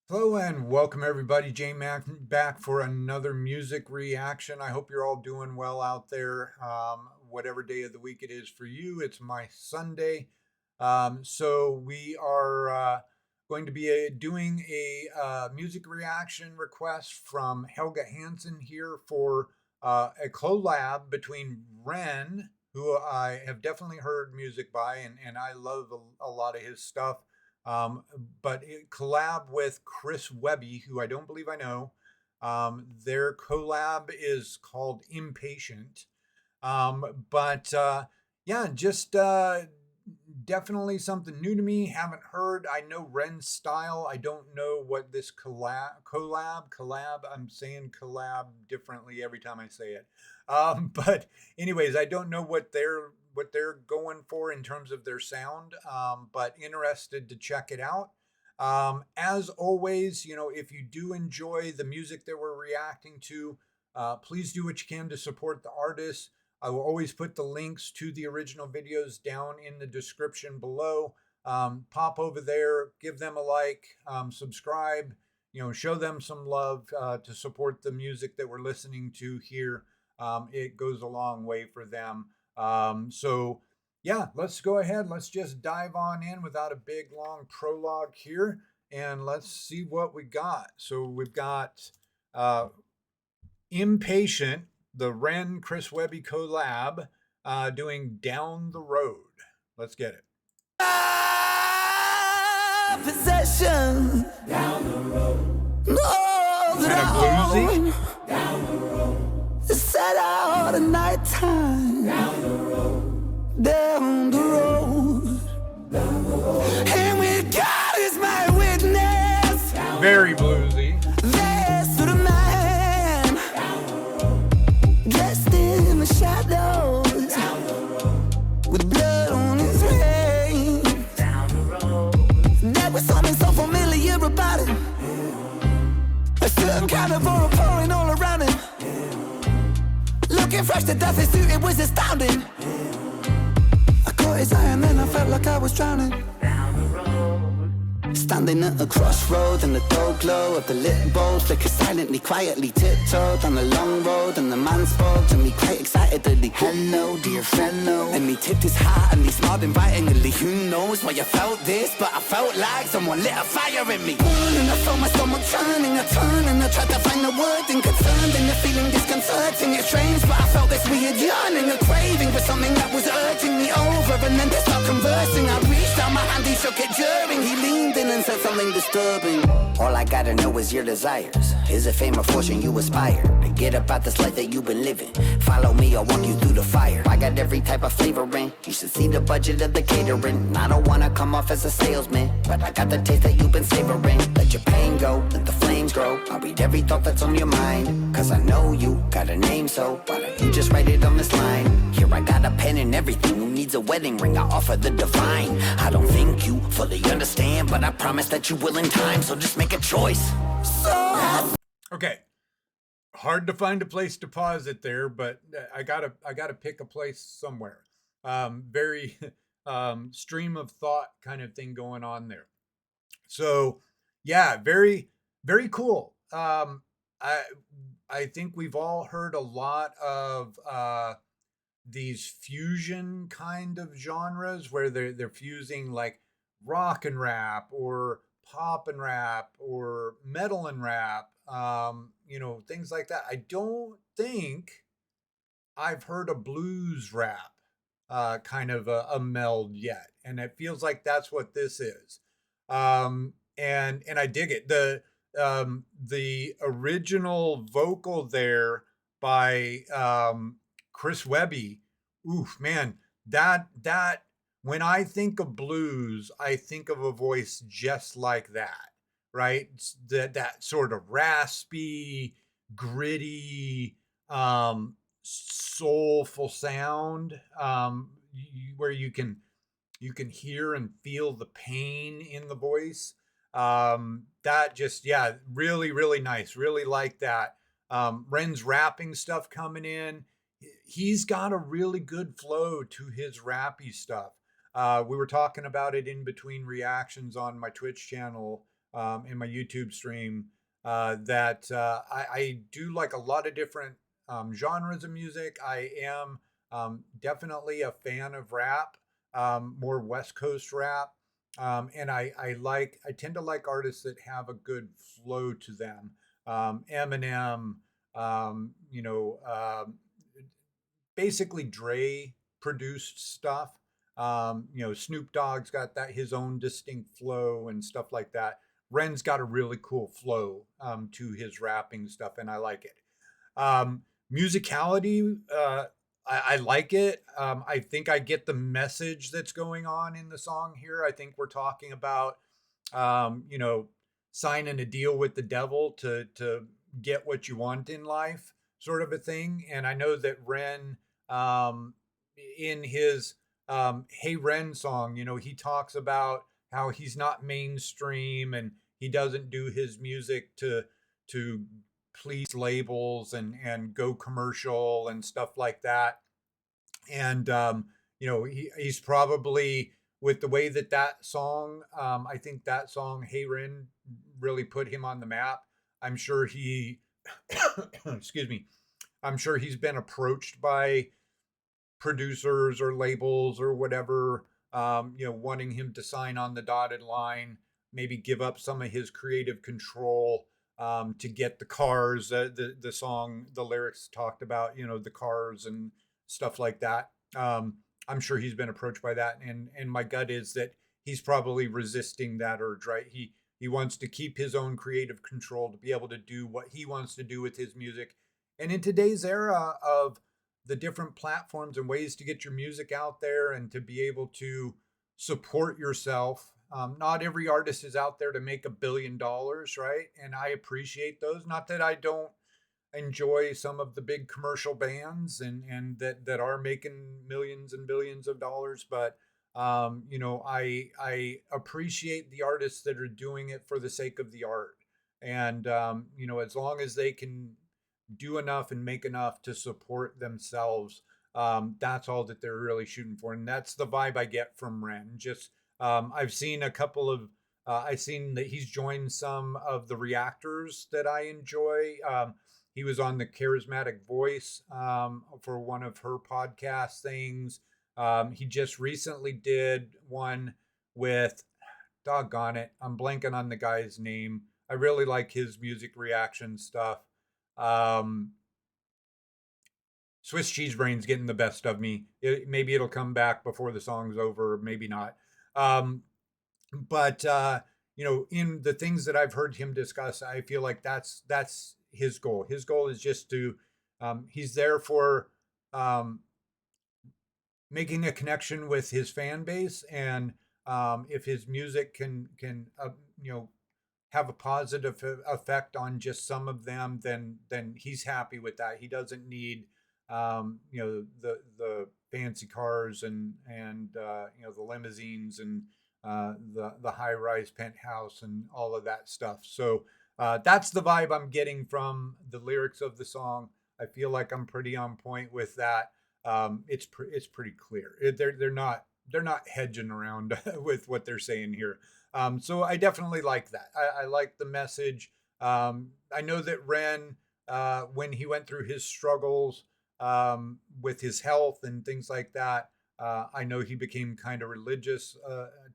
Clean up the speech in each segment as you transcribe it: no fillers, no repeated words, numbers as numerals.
Hello and welcome everybody. J Mac back for another music reaction. I hope you're all doing well out there. Whatever day of the week it is for you, it's my Sunday. So we are going to be doing a music reaction request from Helga Hansen here for a collab between Ren, who I have definitely heard music by, and I love a lot of his stuff, um, but it collab with Chris Webby, who I don't believe I know. Their collab is called Impatient. But yeah, just definitely something new to me. Haven't heard. I know Ren's style. I don't know what this collab. I'm saying collab differently every time I say it. But anyways, I don't know what they're going for in terms of their sound. But interested to check it out. As always, if you do enjoy the music that we're reacting to, please do what you can to support the artists. I will always put the links to the original videos down in the description below. Pop over there, give them a like, subscribe, show them some love to support the music that we're listening to here. It goes a long way for them. So, yeah, let's go ahead. Let's just dive on in without a big long prologue here, and let's see what we got. So we've got Impatient, the Ren Chris Webby collab, doing Down the Road. Let's get it. Possession down the road. Kind of bluesy. Down the road. Set out at nighttime. Down the road. Down the road. Down the road. And with God as my witness. Very bluesy. There's the man. Down the road. Dressed in the shadows. Down the road. With blood on his hands. Down the road. There was something so familiar about it. A certain kind of aura pouring all around him. Looking fresh to death, his suit, it was astounding. I caught his eye and then I felt like I was drowning. Standing at a crossroad in the dull glow of the lit bowl, flicker silently, quietly tiptoed on the long road, and the man spoke to me quite excitedly. Hello, dear fellow. And he tipped his hat and he smiled invitingly. Who knows why I felt this, but I felt like someone lit a fire in me. And I felt my stomach turning, I turned and I tried to find the word concerned, and the feeling disconcerting. It's strange, but I felt this weird yearning, a craving for something that was urging me over, and then they start conversing. I reached out my hand, he shook it during, he leaned in and said something disturbing. All I gotta know is your desires. Is it fame or fortune you aspire to get about this life that you've been living? Follow me, I'll walk you through the fire. I got every type of flavoring. You should see the budget of the catering. I don't wanna come off as a salesman, but I got the taste that you've been savoring. Let your pain go, let the flames grow. I'll read every thought that's on your mind, cause I know you got a name, so why don't you just write it on this line? Here I got a pen and everything. Who needs a wedding ring? I offer the divine. I don't think you fully understand, but I promise that you will in time, so just make a choice. Okay. Hard to find a place to pause it there, but I gotta pick a place somewhere. Very stream of thought kind of thing going on there. So yeah, very, very cool. I think we've all heard a lot of these fusion kind of genres where they're fusing like rock and rap or pop and rap or metal and rap, things like that. I don't think I've heard a blues rap kind of a meld yet, and it feels like that's what this is. And I dig it. The original vocal there by Chris Webby. Oof, man, that when I think of blues, I think of a voice just like that, right? That sort of raspy, gritty, soulful sound, where you can hear and feel the pain in the voice. That just, yeah, really, really nice. Really like that. Ren's rapping stuff coming in. He's got a really good flow to his rappy stuff. We were talking about it in between reactions on my Twitch channel in my YouTube stream, that I do like a lot of different genres of music. I am definitely a fan of rap, more West Coast rap. And I tend to like artists that have a good flow to them. Eminem, you know, basically Dre produced stuff. You know, Snoop Dogg's got that his own distinct flow and stuff like that. Ren's got a really cool flow to his rapping stuff, and I like it. Musicality, I like it. I think I get the message that's going on in the song here. I think we're talking about, you know, signing a deal with the devil to get what you want in life, sort of a thing. And I know that Ren, um, in his "Hey Ren" song, you know, he talks about how he's not mainstream and he doesn't do his music to please labels and go commercial and stuff like that. And you know, he's probably, with the way that that song, I think that song "Hey Ren" really put him on the map. I'm sure he excuse me, I'm sure he's been approached by producers or labels or whatever, you know, wanting him to sign on the dotted line, maybe give up some of his creative control, to get the cars. The song, the lyrics talked about, you know, the cars and stuff like that. I'm sure he's been approached by that, and my gut is that he's probably resisting that urge. Right? He wants to keep his own creative control to be able to do what he wants to do with his music. And in today's era of the different platforms and ways to get your music out there and to be able to support yourself. Not every artist is out there to make $1 billion, right? And I appreciate those. Not that I don't enjoy some of the big commercial bands and that are making millions and billions of dollars, but you know, I appreciate the artists that are doing it for the sake of the art. And you know, as long as they can do enough and make enough to support themselves, that's all that they're really shooting for. And that's the vibe I get from Ren. Just I've seen a couple of I've seen that he's joined some of the reactors that I enjoy. He was on the Charismatic Voice for one of her podcast things. He just recently did one with, doggone it, I'm blanking on the guy's name. I really like his music reaction stuff. Um, Swiss cheese brain's getting the best of me. Maybe it'll come back before the song's over, maybe not. Um, but you know, in the things that I've heard him discuss, I feel like that's his goal. His goal is just to he's there for making a connection with his fan base, and if his music can you know, have a positive effect on just some of them, then he's happy with that. He doesn't need you know, the fancy cars and you know, the limousines and the high rise penthouse and all of that stuff. So that's the vibe I'm getting from the lyrics of the song. I feel like I'm pretty on point with that. It's pretty clear. They're not hedging around with what they're saying here. So I definitely like that. I like the message. I know that Ren, when he went through his struggles with his health and things like that, I know he became kind of religious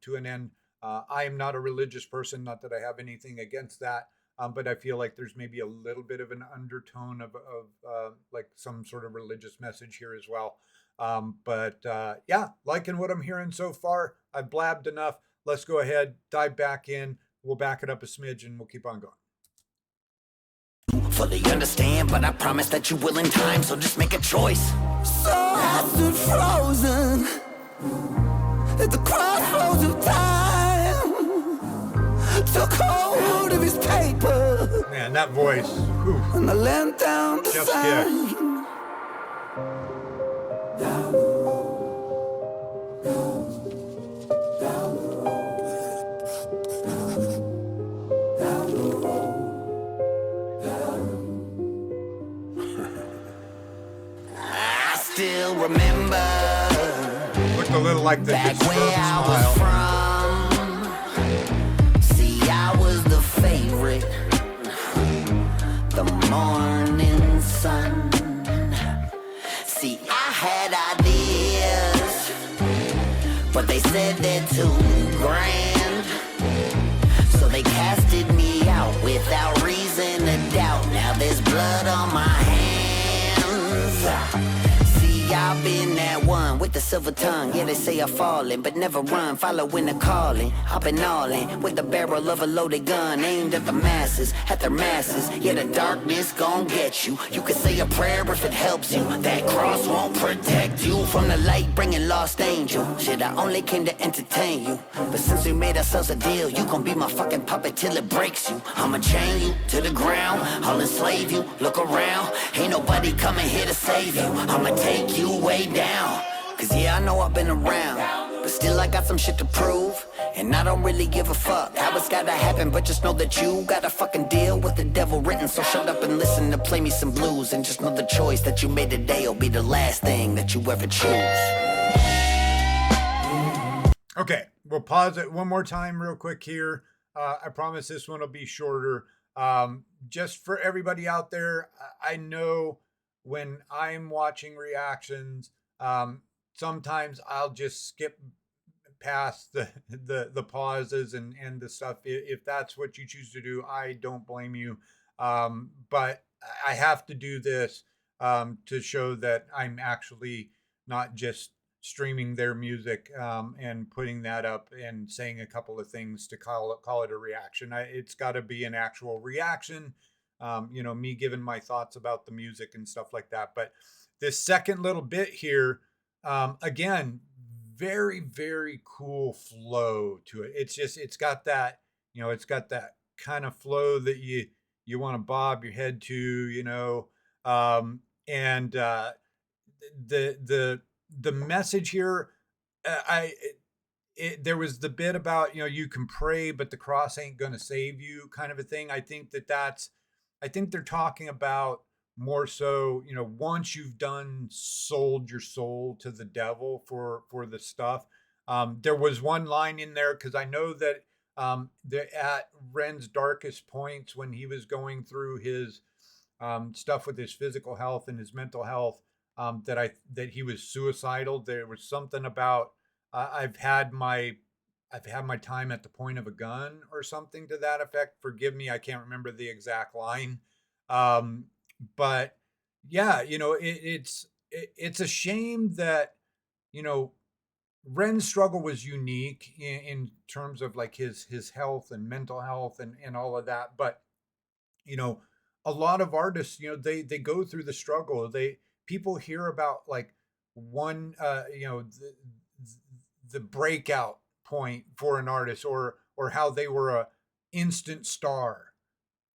to an end. I am not a religious person, not that I have anything against that, but I feel like there's maybe a little bit of an undertone of like some sort of religious message here as well. But yeah, liking what I'm hearing so far. I've blabbed enough. Let's go ahead, dive back in. We'll back it up a smidge and we'll keep on going. Fully understand, but I promise that you will in time, so just make a choice. So I stood frozen at the crossroads of time, took hold of his paper. Man, that voice. Whew. And I leant down to sign. Still remember, looked a little like the back where I was from. See, I was silver tongue. Yeah, they say I'm falling, but never run, following the calling. I've been all in with the barrel of a loaded gun, aimed at the masses, at their masses. Yeah, the darkness gon' get you. You can say a prayer if it helps you. That cross won't protect you from the light, bringing lost angel. Shit, I only came to entertain you, but since we made ourselves a deal, you gon' be my fucking puppet till it breaks you. I'ma chain you to the ground, I'll enslave you. Look around, ain't nobody coming here to save you. I'ma take you way down, cause yeah, I know I've been around, but still I got some shit to prove, and I don't really give a fuck how it's gotta happen, but just know that you gotta fucking deal with the devil written. So shut up and listen to play me some blues, and just know the choice that you made today will be the last thing that you ever choose. Okay, we'll pause it one more time real quick here. I promise this one will be shorter. Just for everybody out there, I know when I'm watching reactions, sometimes I'll just skip past the pauses and the stuff. If that's what you choose to do, I don't blame you. But I have to do this to show that I'm actually not just streaming their music and putting that up and saying a couple of things to call it a reaction. It's got to be an actual reaction. Me giving my thoughts about the music and stuff like that. But this second little bit here, again, very very cool flow to it. It's got that, it's got that kind of flow that you want to bob your head to, and the message here, I there was the bit about, you can pray but the cross ain't going to save you, kind of a thing. I think they're talking about more so, once you've done sold your soul to the devil for the stuff. There was one line in there, because I know that at Ren's darkest points, when he was going through his stuff with his physical health and his mental health, that he was suicidal. There was something about, I've had my time at the point of a gun, or something to that effect. Forgive me, I can't remember the exact line. But yeah, it's a shame that, you know Ren's struggle was unique in terms of like his health and mental health and all of that. But you know a lot of artists, they go through the struggle. They People hear about like one, the breakout point for an artist, or how they were a instant star.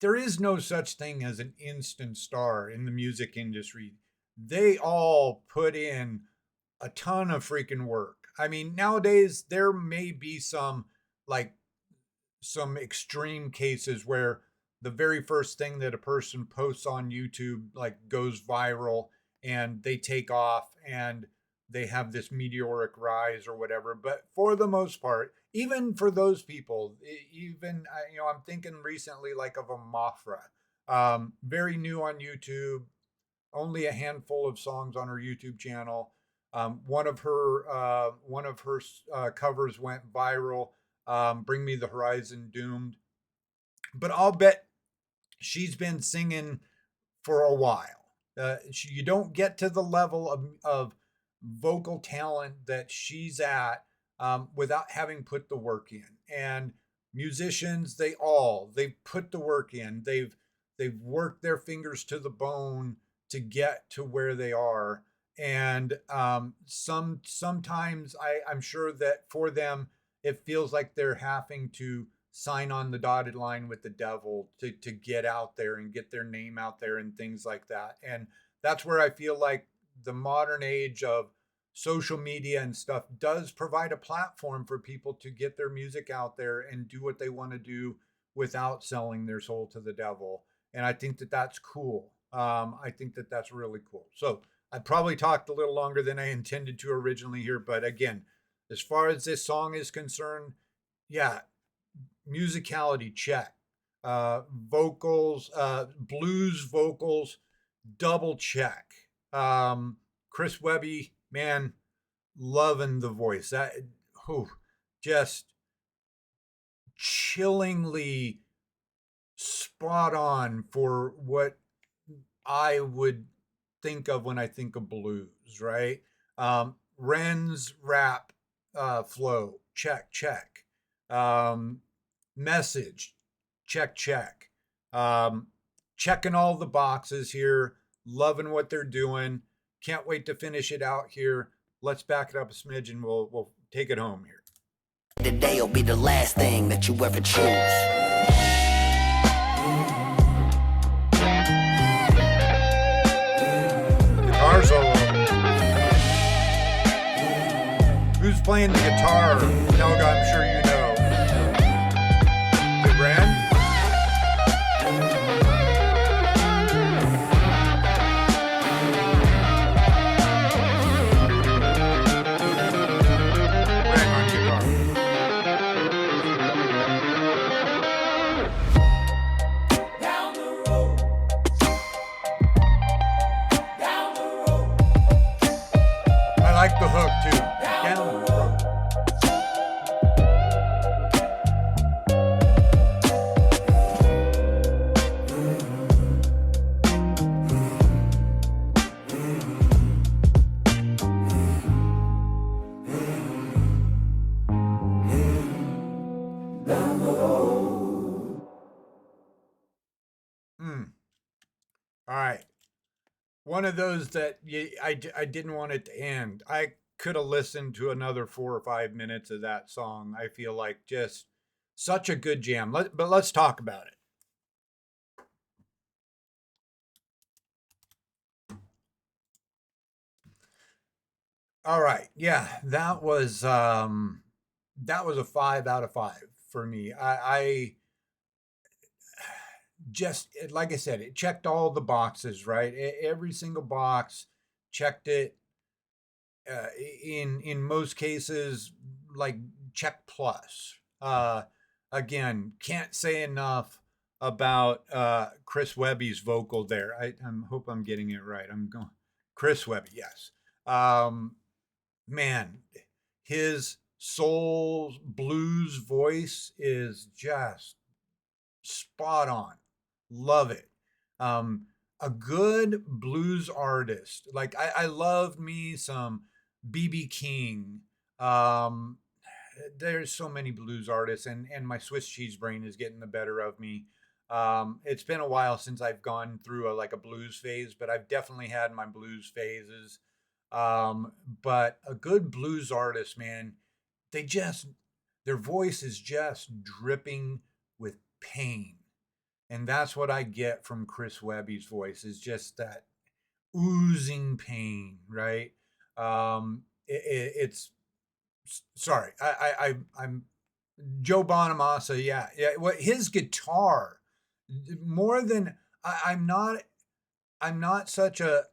There is no such thing as an instant star in the music industry. They all put in a ton of freaking work. I mean, nowadays there may be like some extreme cases where the very first thing that a person posts on YouTube like goes viral, and they take off and they have this meteoric rise or whatever. But for the most part, even for those people, even I'm thinking recently like of a Mafra, very new on YouTube, only a handful of songs on her YouTube channel. One of her covers went viral. Bring Me the Horizon, Doomed. But I'll bet she's been singing for a while. You don't get to the level of vocal talent that she's at without having put the work in. And musicians, they've put the work in. They've worked their fingers to the bone to get to where they are. And sometimes I'm sure that for them it feels like they're having to sign on the dotted line with the devil to get out there and get their name out there and things like that. And that's where I feel like the modern age of social media and stuff does provide a platform for people to get their music out there and do what they want to do without selling their soul to the devil. And I think that that's cool. I think that that's really cool. So I probably talked a little longer than I intended to originally here, but again, as far as this song is concerned, yeah, musicality, check. Vocals, blues vocals, double check. Chris Webby, man, loving the voice. That, just chillingly spot on for what I would think of when I think of blues, right? Ren's rap flow, check, check. Um, Message, check, check. Um, Checking all the boxes here, loving what they're doing. Can't wait to finish it out here. Let's back it up a smidge and we'll take it home here. Today will be the last thing that you ever choose. Guitar solo. Who's playing the guitar? Helga, I'm sure you know. The Ren? Ren on guitar. I like the hook too. Down the road. All right. One of those that I didn't want it to end. I could have listened to another 4 or 5 minutes of that song. I feel like just such a good jam. But let's talk about it. All right. Yeah, that was a 5 out of 5 for me. I just like I said, it checked all the boxes, right? Every single box checked it. In most cases, like check plus. Again, can't say enough about Chris Webby's vocal there. I hope I'm getting it right. I'm going Chris Webby, yes. Man, his soul blues voice is just spot on. Love it. Um, a good blues artist. Like I loved me some BB King. Um, there's so many blues artists, and my Swiss cheese brain is getting the better of me. It's been a while since I've gone through a blues phase, but I've definitely had my blues phases. But a good blues artist, man, they just their voice is just dripping with pain. And that's what I get from Chris Webby's voice is just that oozing pain, right? It's sorry, I'm Joe Bonamassa. Yeah, yeah. What his guitar more than I'm not such a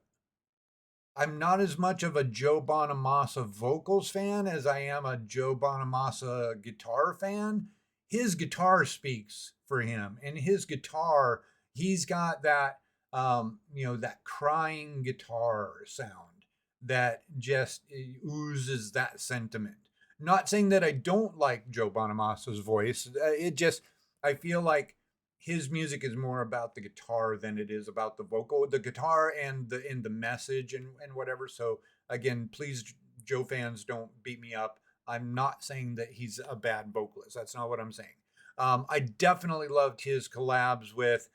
I'm not as much of a Joe Bonamassa vocals fan as I am a Joe Bonamassa guitar fan. His guitar speaks for him, and his guitar, he's got that that crying guitar sound that just oozes that sentiment. Not saying that I don't like Joe Bonamassa's voice. It just I feel like his music is more about the guitar than it is about the vocal, the guitar and the message and whatever. So again, please, Joe fans, don't beat me up. I'm not saying that he's a bad vocalist. That's not what I'm saying. I definitely loved his collabs with,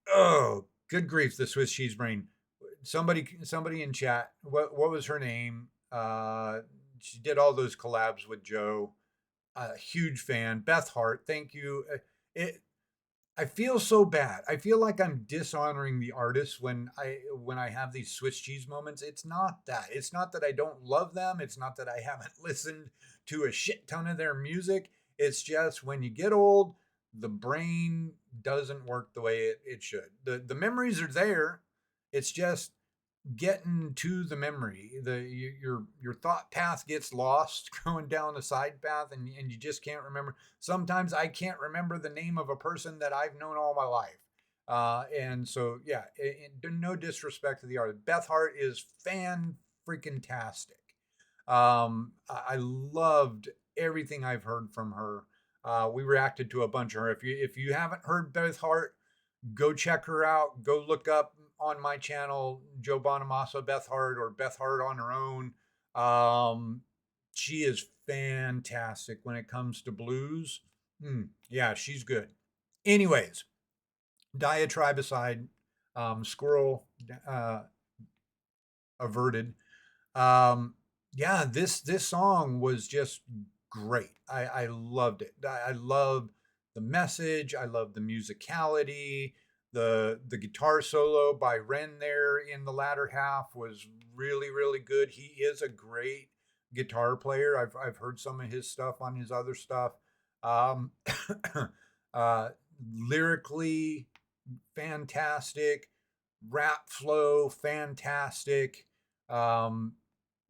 oh, good grief, the Swiss cheese brain. Somebody in chat, what was her name? She did all those collabs with Joe. A huge fan. Beth Hart, thank you. It I feel so bad. I feel like I'm dishonoring the artist when I have these Swiss cheese moments. It's not that. It's not that I don't love them. It's not that I haven't listened to a shit ton of their music. It's just when you get old, the brain doesn't work the way it should. The memories are there. It's just getting to the memory. Your thought path gets lost going down a side path, and you just can't remember. Sometimes I can't remember the name of a person that I've known all my life. And so yeah, no disrespect to the artist. Beth Hart is fan freaking tastic. I loved everything I've heard from her. We reacted to a bunch of her. If you haven't heard Beth Hart, go check her out. Go look up on my channel Joe Bonamassa, Beth Hart, or Beth Hart on her own. Um, she is fantastic when it comes to blues. Yeah, she's good. Anyways, diatribe aside, squirrel uh, averted. Um, yeah, this song was just great. I loved it. I love the message. I love the musicality. The guitar solo by Ren there in the latter half was really good. He is a great guitar player. I've heard some of his stuff on his other stuff. Um, uh, lyrically fantastic, rap flow fantastic. Um,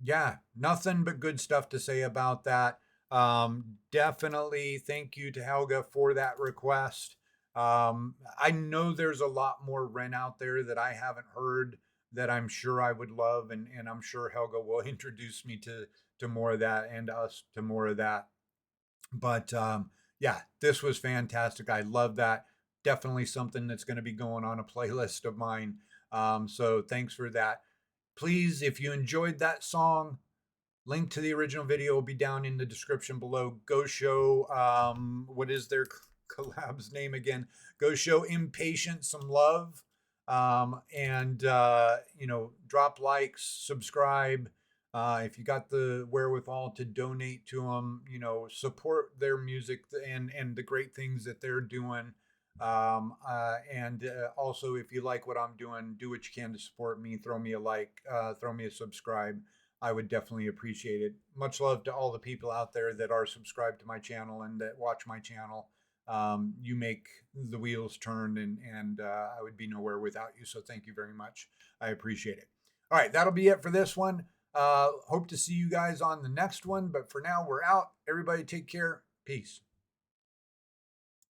yeah, nothing but good stuff to say about that. Definitely thank you to Helga for that request. I know there's a lot more Ren out there that I haven't heard that I'm sure I would love, and I'm sure Helga will introduce me to more of that and us to more of that. But yeah, this was fantastic. I love that. Definitely something that's going to be going on a playlist of mine. So thanks for that. Please, if you enjoyed that song, link to the original video will be down in the description below. Go show, what is their collab's name again? Go show Impatient some love. And, drop likes, subscribe. If you got the wherewithal to donate to them, support their music and the great things that they're doing. And also, if you like what I'm doing, do what you can to support me. Throw me a like, throw me a subscribe. I would definitely appreciate it. Much love to all the people out there that are subscribed to my channel and that watch my channel. You make the wheels turn, and I would be nowhere without you. So thank you very much. I appreciate it. All right, that'll be it for this one. Hope to see you guys on the next one. But for now, we're out. Everybody take care. Peace.